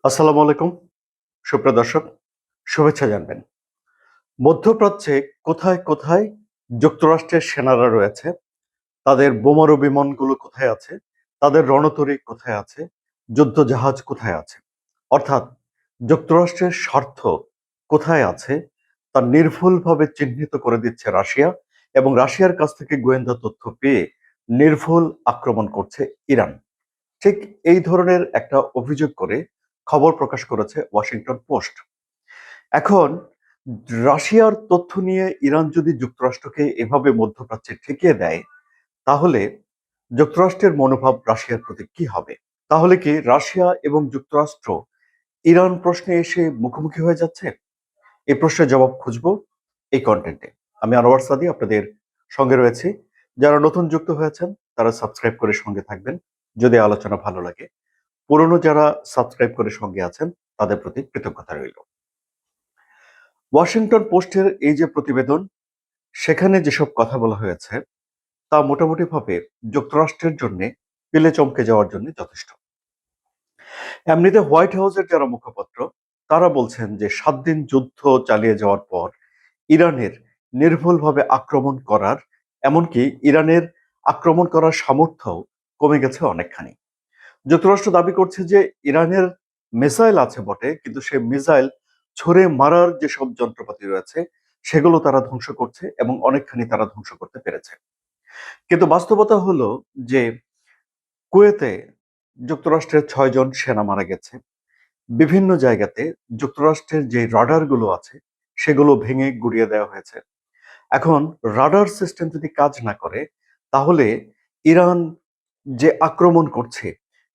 আসসালামু আলাইকুম সুপ্রিয় দর্শক, শুভেচ্ছা জানবেন। মধ্যপ্রাচ্যে কোথায় কোথায় যুক্তরাষ্ট্রের সেনারা রয়েছে, তাদের বোমারু বিমানগুলো কোথায় আছে, তাদের রণতরী কোথায় আছে, যুদ্ধ জাহাজ কোথায় আছে, অর্থাৎ যুক্তরাষ্ট্রের স্বার্থ কোথায় আছে তা নির্ভুলভাবে চিহ্নিত করে দিচ্ছে রাশিয়া, এবং রাশিয়ার কাছ থেকে গোয়েন্দা তথ্য পেয়ে নির্ভুল আক্রমণ করছে ইরান। ঠিক এই ধরনের একটা অভিযোগ করে খবর প্রকাশ করেছে ওয়াশিংটন পোস্ট। এখন রাশিয়ার তথ্য নিয়ে ইরান যদি যুক্তরাষ্ট্রকে এভাবে মধ্যপ্রাচ্যে ঠেকিয়ে দেয়, তাহলে যুক্তরাষ্ট্রের মনোভাব রাশিয়ার প্রতি কি হবে? তাহলে কি রাশিয়া এবং যুক্তরাষ্ট্র ইরান প্রশ্নে এসে মুখোমুখি হয়ে যাচ্ছে? এই প্রশ্নের জবাব খুঁজবো এই কন্টেন্টে। আমি আনোয়ার সাদি আপনাদের সঙ্গে রয়েছি। যারা নতুন যুক্ত হয়েছেন তারা সাবস্ক্রাইব করে সঙ্গে থাকবেন যদি আলোচনা ভালো লাগে। পুরনো যারা সাবস্ক্রাইব করে সঙ্গে আছেন তাদের প্রতি কৃতজ্ঞতা রইল। ওয়াশিংটন পোস্টের এই যে প্রতিবেদন, সেখানে যেসব কথা বলা হয়েছে তা মোটামুটিভাবে যুক্তরাষ্ট্রের জন্য পেলে চমকে যাওয়ার জন্য যথেষ্ট। এমনিতে হোয়াইট হাউসের যারা মুখপাত্র তারা বলছেন যে 7 দিন যুদ্ধ চালিয়ে যাওয়ার পর ইরানের নির্ভুলভাবে আক্রমণ করার, এমনকি ইরানের আক্রমণ করার সামর্থ্য কমে গেছে অনেকখানি। যুক্তরাষ্ট্র দাবি করছে যে ইরানের মিসাইল আছে বটে, কিন্তু সে মিসাইল ছুড়ে মারার যেসব যন্ত্রপাতি রয়েছে সেগুলো তারা ধ্বংস করছে এবং অনেকখানি তারা ধ্বংস করতে পেরেছে। কিন্তু বাস্তবতা হলো যে কুয়েতে যুক্তরাষ্ট্রের 6 জন সেনা মারা গেছে। বিভিন্ন জায়গাতে যুক্তরাষ্ট্রের যে রাডার গুলো আছে সেগুলো ভেঙে গুড়িয়ে দেওয়া হয়েছে। এখন রাডার সিস্টেম যদি কাজ না করে, তাহলে ইরান যে আক্রমণ করছে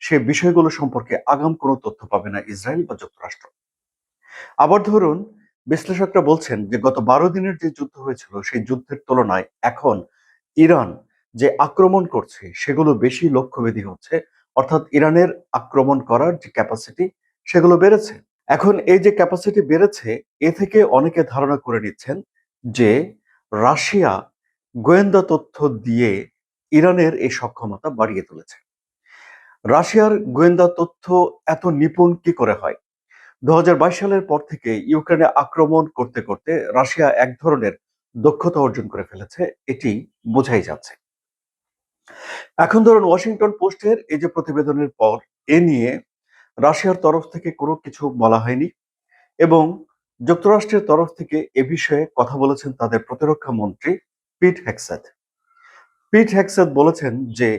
সে বিষয়গুলো সম্পর্কে আগাম কোনো তথ্য পাবে না ইসরায়েল বা যুক্তরাষ্ট্র। আবার ধরুন, বিশ্লেষকরা বলছেন যে গত 12 দিনের যে যুদ্ধ হয়েছিল সেই যুদ্ধের তুলনায় এখন ইরান যে আক্রমণ করছে সেগুলো বেশি লক্ষ্যভেদী হচ্ছে, অর্থাৎ ইরানের আক্রমণ করার যে ক্যাপাসিটি সেগুলো বেড়েছে। এখন এই যে ক্যাপাসিটি বেড়েছে, এ থেকে অনেকে ধারণা করে নিচ্ছেন যে রাশিয়া গোয়েন্দা তথ্য দিয়ে ইরানের এই সক্ষমতা বাড়িয়ে তুলেছে। রাশিয়ার গোয়েন্দা তথ্য এত নিপুণ কি করে হয়? 2022 সালের পর থেকে ইউক্রেনে আক্রমণ করতে করতে রাশিয়া এক ধরনের দক্ষতা অর্জন করে ফেলেছে, এটি বোঝাই যাচ্ছে। এখন ধরুন, ওয়াশিংটন পোস্টের এই যে প্রতিবেদনের পর এ নিয়ে রাশিয়ার তরফ থেকে কোনো কিছু বলা হয়নি, এবং যুক্তরাষ্ট্রের তরফ থেকে এ বিষয়ে কথা বলেছেন তাদের প্রতিরক্ষা মন্ত্রী পিট হেগসেথ। পিট হেগসেথ বলেছেন যে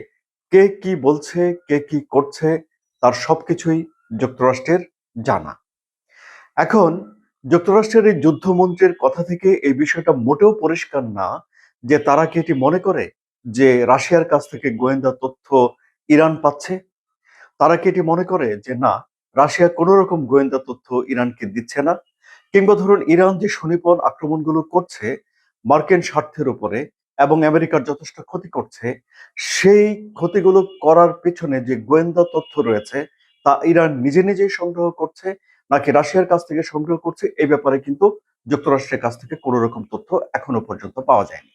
কে কি বলছে, কে কি করছে তার সবকিছুই যুক্তরাষ্ট্রের জানা। এখন যুক্তরাষ্ট্রের এই যুদ্ধমন্ত্রীর কথা থেকে এই বিষয়টা মোটেও পরিষ্কার না যে তারা কি এটি মনে করে যে রাশিয়ার কাছ থেকে গোয়েন্দা তথ্য ইরান পাচ্ছে। তারা কি এটি মনে করে যে না, রাশিয়া কোনো রকম গোয়েন্দা তথ্য ইরানকে দিচ্ছে না, কিংবা ধরুন ইরান যে সুনিপুণ আক্রমণগুলো করছে মার্কিন স্বার্থের উপরে এবং আমেরিকার যথেষ্ট ক্ষতি করছে, সেই ক্ষতিগুলো করার পেছনে যে গোয়েন্দা তথ্য রয়েছে তা ইরান নিজে নিজেই সংগ্রহ করছে নাকি রাশিয়ার কাছ থেকে সংগ্রহ করছে, এই ব্যাপারে কিন্তু যুক্তরাষ্ট্রের কাছ থেকে কোনো রকম তথ্য এখনো পর্যন্ত পাওয়া যায়নি।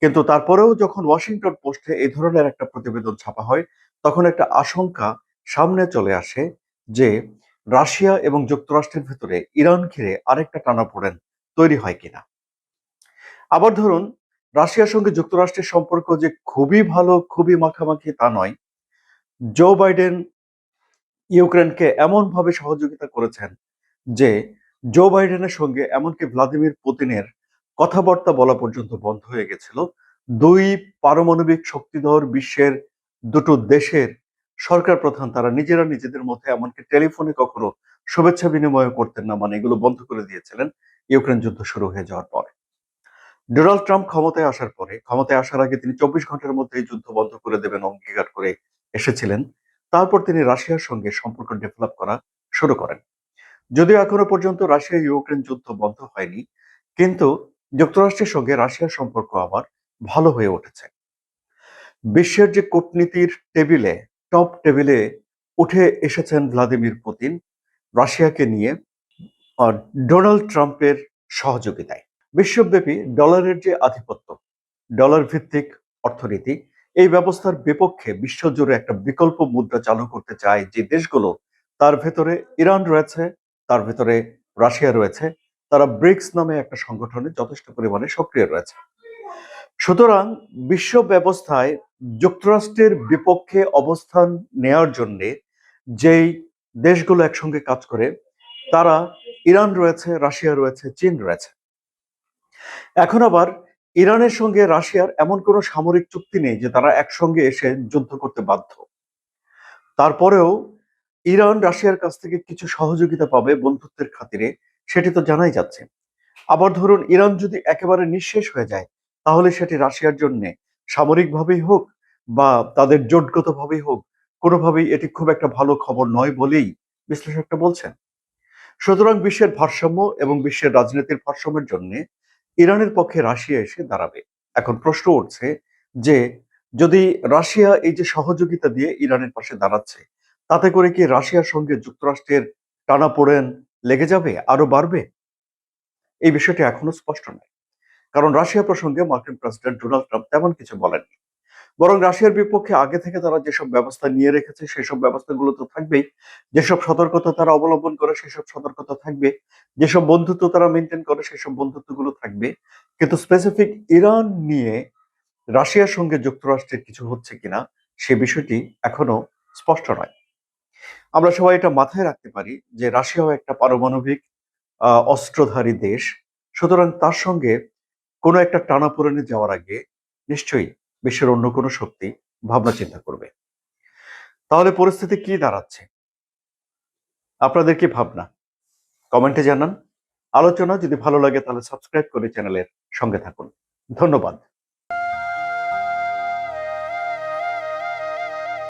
কিন্তু তারপরেও যখন ওয়াশিংটন পোস্টে এই ধরনের একটা প্রতিবেদন ছাপা হয়, তখন একটা আশঙ্কা সামনে চলে আসে যে রাশিয়া এবং যুক্তরাষ্ট্রের ভেতরে ইরান ঘিরে আরেকটা টানাপোড়েন তৈরি হয় কিনা। আবার ধরুন, রাশিয়ার সঙ্গে যুক্তরাষ্ট্রের সম্পর্ক যে খুবই ভালো, খুবই মাখামাখি তা নয়। জো বাইডেন ইউক্রেনকে এমনভাবে সহযোগিতা করেছেন যে জো বাইডেনের সঙ্গে এমনকি ভ্লাদিমির পুতিনের কথাবার্তা বলা পর্যন্ত বন্ধ হয়ে গেছিল। দুই পারমাণবিক শক্তিধর বিশ্বের দুটো দেশের সরকার প্রধান তারা নিজেরা নিজেদের মধ্যে এমনকি টেলিফোনে কখনো শুভেচ্ছা বিনিময় করতেন না, মানে এগুলো বন্ধ করে দিয়েছিলেন ইউক্রেন যুদ্ধ শুরু হয়ে যাওয়ার পর। ডোনাল্ড ট্রাম্প ক্ষমতায় আসার পরে, ক্ষমতায় আসার আগে তিনি 24 ঘন্টার মধ্যে এই যুদ্ধ বন্ধ করে দেবেন অঙ্গীকার করে এসেছিলেন। তারপর তিনি রাশিয়ার সঙ্গে সম্পর্ক ডেভেলপ করা শুরু করেন। যদিও এখনো পর্যন্ত রাশিয়া ইউক্রেন যুদ্ধ বন্ধ হয়নি, কিন্তু যুক্তরাষ্ট্রের সঙ্গে রাশিয়ার সম্পর্ক আবার ভালো হয়ে উঠেছে। বিশ্বের যে কূটনীতির টেবিলে, টপ টেবিলে উঠে এসেছেন ভ্লাদিমির পুতিন রাশিয়াকে নিয়ে ডোনাল্ড ট্রাম্পের সহযোগিতায়। বিশ্বব্যাপী ডলারের যে আধিপত্য, ডলার ভিত্তিক অর্থনীতি, এই ব্যবস্থার বিপক্ষে বিশ্বজুড়ে একটা বিকল্প মুদ্রা চালু করতে চায় যে দেশগুলো, তার ভেতরে ইরান রয়েছে, তার ভেতরে রাশিয়া রয়েছে। তারা ব্রিক্স নামে একটা সংগঠনে যথেষ্ট পরিমাণে সক্রিয় রয়েছে। সুতরাং বিশ্ব ব্যবস্থায় যুক্তরাষ্ট্রের বিপক্ষে অবস্থান নেয়ার জন্যে যেই দেশগুলো একসঙ্গে কাজ করে, তারা ইরান রয়েছে, রাশিয়া রয়েছে, চীন রয়েছে। এখন আবার ইরানের সঙ্গে রাশিয়ার এমন কোনো সামরিক চুক্তি নেই যে তারা একসঙ্গে এসে যুদ্ধ করতে বাধ্য। তারপরেও ইরান রাশিয়ার কাছ থেকে কিছু সহযোগিতা পাবে বন্ধুত্বের খাতিরে, সেটি তো জানাই যাচ্ছে। আবার ধরুন ইরান যদি একেবারে নিঃশেষ হয়ে যায়, তাহলে সেটি রাশিয়ার জন্য সামরিকভাবেই হোক বা তাদের জোটগতভাবেই হোক, কোনোভাবেই এটি খুব একটা ভালো খবর নয় বলেই বিশ্লেষকরা বলছেন। সুতরাং বিশ্বের ভারসাম্য এবং বিশ্বের রাজনীতির ভারসাম্যের জন্য ইরানের পক্ষে রাশিয়া এসে দাঁড়াবে। এখন প্রশ্ন উঠছে যে যদি রাশিয়া এই যে সহযোগিতা দিয়ে ইরানের পাশে দাঁড়াচ্ছে, তাতে করে কি রাশিয়ার সঙ্গে যুক্তরাষ্ট্রের টানাপোড়েন লেগে যাবে, আরো বাড়বে? এই বিষয়টি এখনো স্পষ্ট নয়। কারণ রাশিয়া প্রসঙ্গে মার্কিন প্রেসিডেন্ট ডোনাল্ড ট্রাম্প তেমন কিছু বলেননি। বরং রাশিয়ার বিপক্ষে আগে থেকে তারা যেসব ব্যবস্থা নিয়ে রেখেছে সেসব ব্যবস্থাগুলো তো থাকবেই। যেসব সতর্কতা তারা অবলম্বন করে সেসব সতর্কতা থাকবে। যেসব বন্ধুত্ব তারা মেনটেন করে সেসব বন্ধুত্বগুলো থাকবে। কিন্তু স্পেসিফিক ইরান নিয়ে রাশিয়ার সঙ্গে যুক্তরাষ্ট্রের কিছু হচ্ছে কিনা সে বিষয়টি এখনো স্পষ্ট নয়। আমরা সবাই এটা মাথায় রাখতে পারি যে রাশিয়াও একটা পারমাণবিক অস্ত্রধারী দেশ। সুতরাং তার সঙ্গে কোনো একটা টানাপোড়েনে যাওয়ার আগে নিশ্চয়ই বিশ্বের অন্য কোনো শক্তি ভাবনা চিন্তা করবে। তাহলে পরিস্থিতি কি দাঁড়াচ্ছে? আপনাদের কি ভাবনা? কমেন্টে জানান। আলোচনা যদি ভালো লাগে তাহলে সাবস্ক্রাইব করে চ্যানেলের সঙ্গে থাকুন। ধন্যবাদ।